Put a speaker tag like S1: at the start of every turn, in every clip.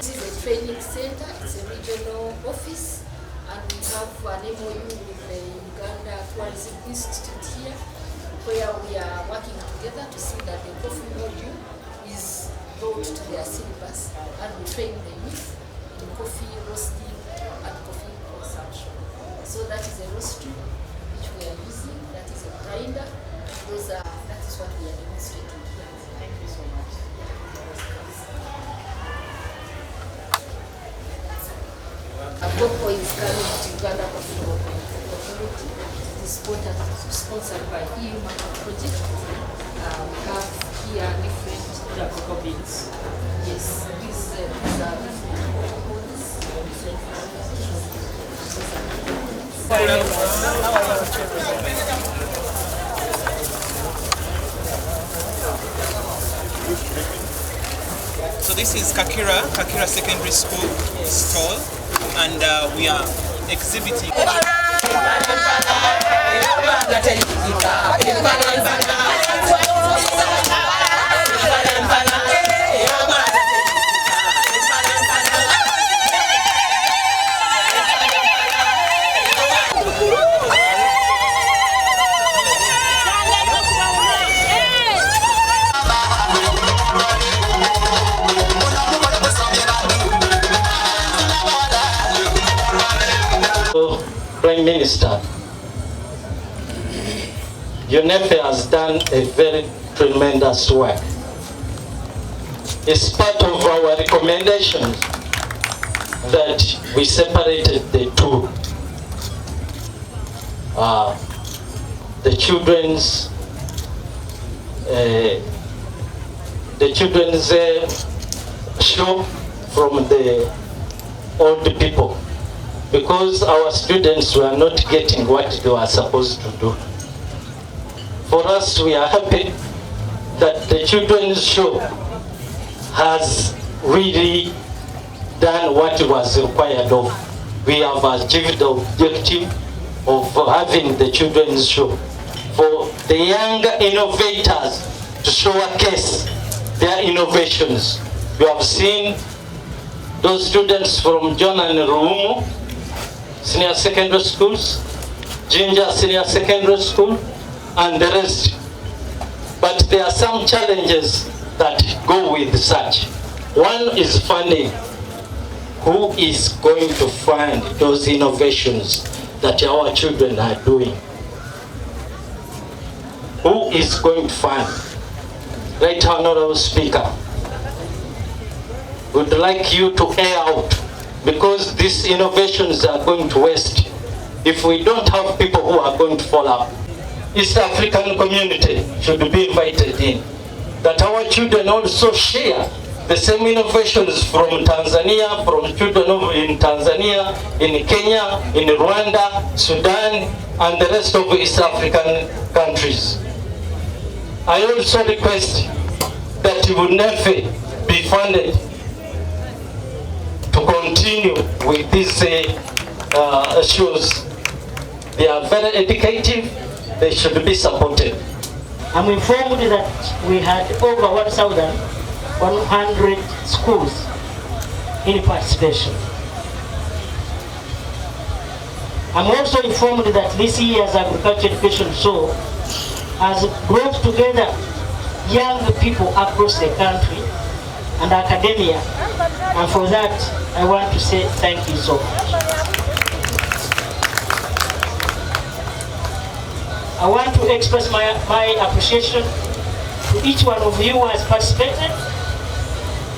S1: This is a training center, it's a regional office, and we have an MOU with the Uganda Tourism Institute here, where we are working together to see that the coffee module is brought to their syllabus, and we train the youth in coffee roasting and coffee consumption. So that is a roastery which we are using, that is a grinder, that is what we are demonstrating here. Thank you so much. Cocoa is coming to Uganda Coffee Authority. It is sponsored by EU Market Project. We have here different cocoa beans. Yes, these are different cocoa beans.
S2: So this is Kakira Secondary School stall, and we are exhibiting.
S3: Prime Minister, UNEFE has done a very tremendous work. It's part of our recommendations that we separated the two. The children's show from the old people, because our students were not getting what they were supposed to do. For us, we are happy that the children's show has really done what was required of. We have achieved the objective of having the children's show for the young innovators to showcase their innovations. You have seen those students from John and Rumu Senior Secondary Schools, Jinja Senior Secondary School, and the rest. But there are some challenges that go with such. One is funding. Who is going to fund those innovations that our children are doing? Who is going to fund? Right, Honorable Speaker, would like you to air out, because these innovations are going to waste if we don't have people who are going to follow up. East African community should be invited in, that our children also share the same innovations from Tanzania, from children in Tanzania, in Kenya, in Rwanda, Sudan, and the rest of East African countries. I also request that UNEFE be funded to continue with these shows. They are very educative, they should be supported.
S4: I'm informed that we had over 1,100 schools in participation. I'm also informed that this year's agriculture education show has brought together young people across the country and academia, and for that I want to say thank you so much. I want to express my appreciation to each one of you who has participated,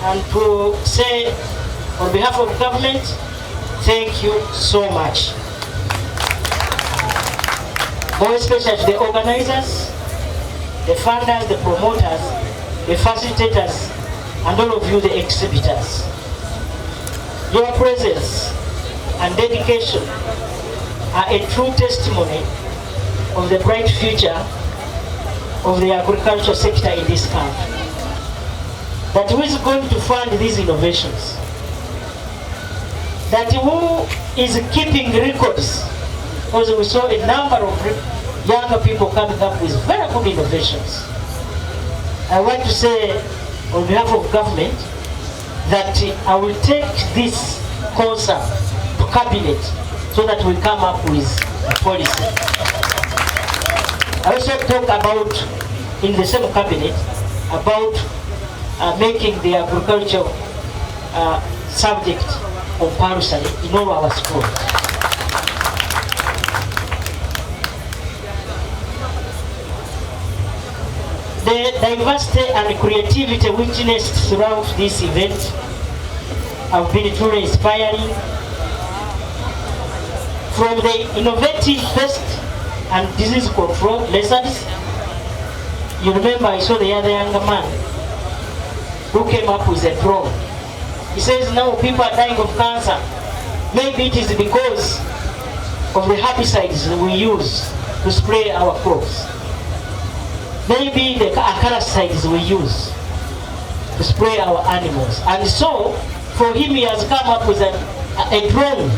S4: and to say on behalf of government, thank you so much. More especially to the organizers, the funders, the promoters, the facilitators, and all of you, the exhibitors. Your presence and dedication are a true testimony of the bright future of the agricultural sector in this country. That who is going to fund these innovations? That who is keeping records? Because we saw a number of younger people coming up with very good innovations. I want to say on behalf of government that I will take this concept to cabinet so that we come up with a policy. I also talk about, in the same cabinet, about making the agriculture subject compulsory in all our schools. The diversity and creativity witnessed throughout this event have been truly inspiring. From the innovative pest and disease control lessons, you remember I saw the other younger man who came up with a drone. He says now people are dying of cancer. Maybe it is because of the herbicides that we use to spray our crops. Maybe the parasites we use to spray our animals. And so, for him, he has come up with a drone.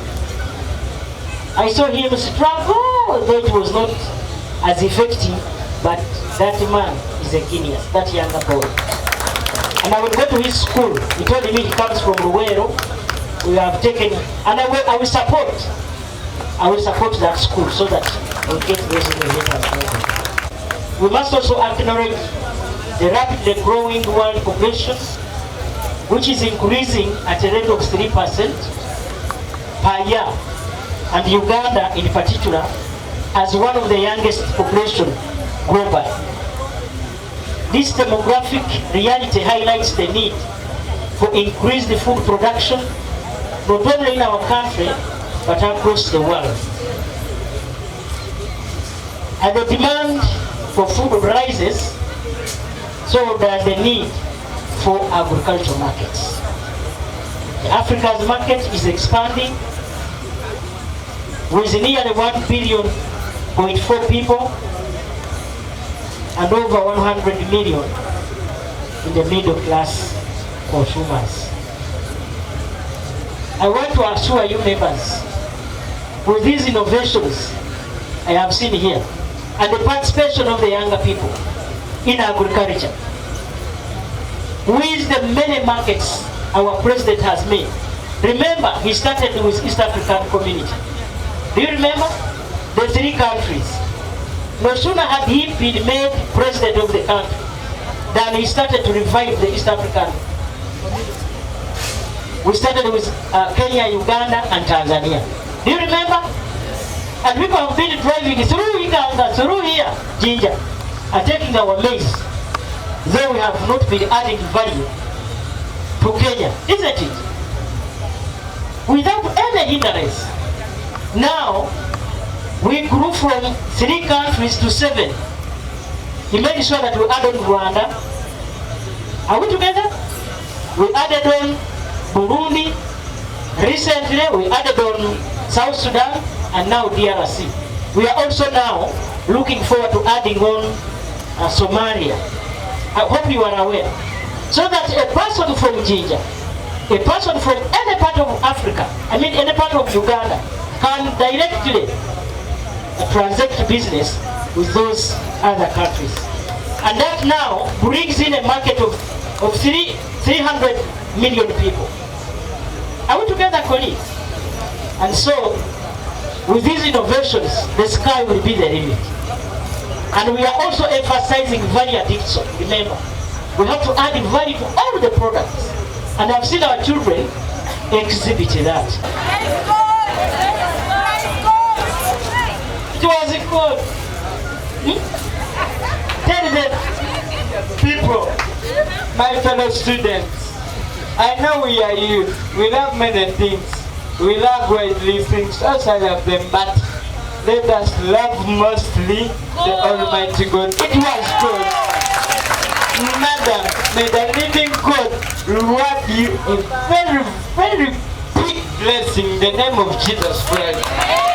S4: I saw him struggle, though it was not as effective, but that man is a genius, that younger boy. And I will go to his school. He told me he comes from Ruwero. We have taken, and I will support that school so that we'll get those innovators. We must also acknowledge the rapidly growing world population, which is increasing at a rate of 3% per year, and Uganda in particular as one of the youngest population globally. This demographic reality highlights the need for increased food production, not only in our country, but across the world. And the demand for food rises, so does the need for agricultural markets. Africa's market is expanding with nearly 1.4 billion people and over 100 million in the middle class consumers. I want to assure you members, with these innovations I have seen here, and the participation of the younger people in agriculture, with the many markets our president has made. Remember, he started with East African community. Do you remember? The 3 countries. No sooner had he been made president of the country than he started to revive the East African community. We started with Kenya, Uganda, and Tanzania. Do you remember? And people have been driving through Uganda, through here, Jinja, and taking our maize. Though we have not been adding value to Kenya, isn't it? Without any hindrance. Now, we grew from 3 countries to 7. He made sure that we added Rwanda. Are we together? We added on Burundi. Recently, we added on South Sudan, and now DRC. We are also now looking forward to adding on Somalia. I hope you are aware. So that a person from Jinja, a person from any part of Africa, I mean any part of Uganda, can directly transact business with those other countries. And that now brings in a market of 300 million people. Are we together, colleagues? And so, with these innovations, the sky will be the limit. And we are also emphasizing value addiction. Remember, we have to add value to all the products. And I've seen our children exhibit that. It was good. Tell them, people, my fellow students, I know we are youth. We love many things. We love widely things outside of them, but let us love mostly the Almighty God. It was good.
S5: Madam, may the living God reward you a very, very big blessing in the name of Jesus Christ.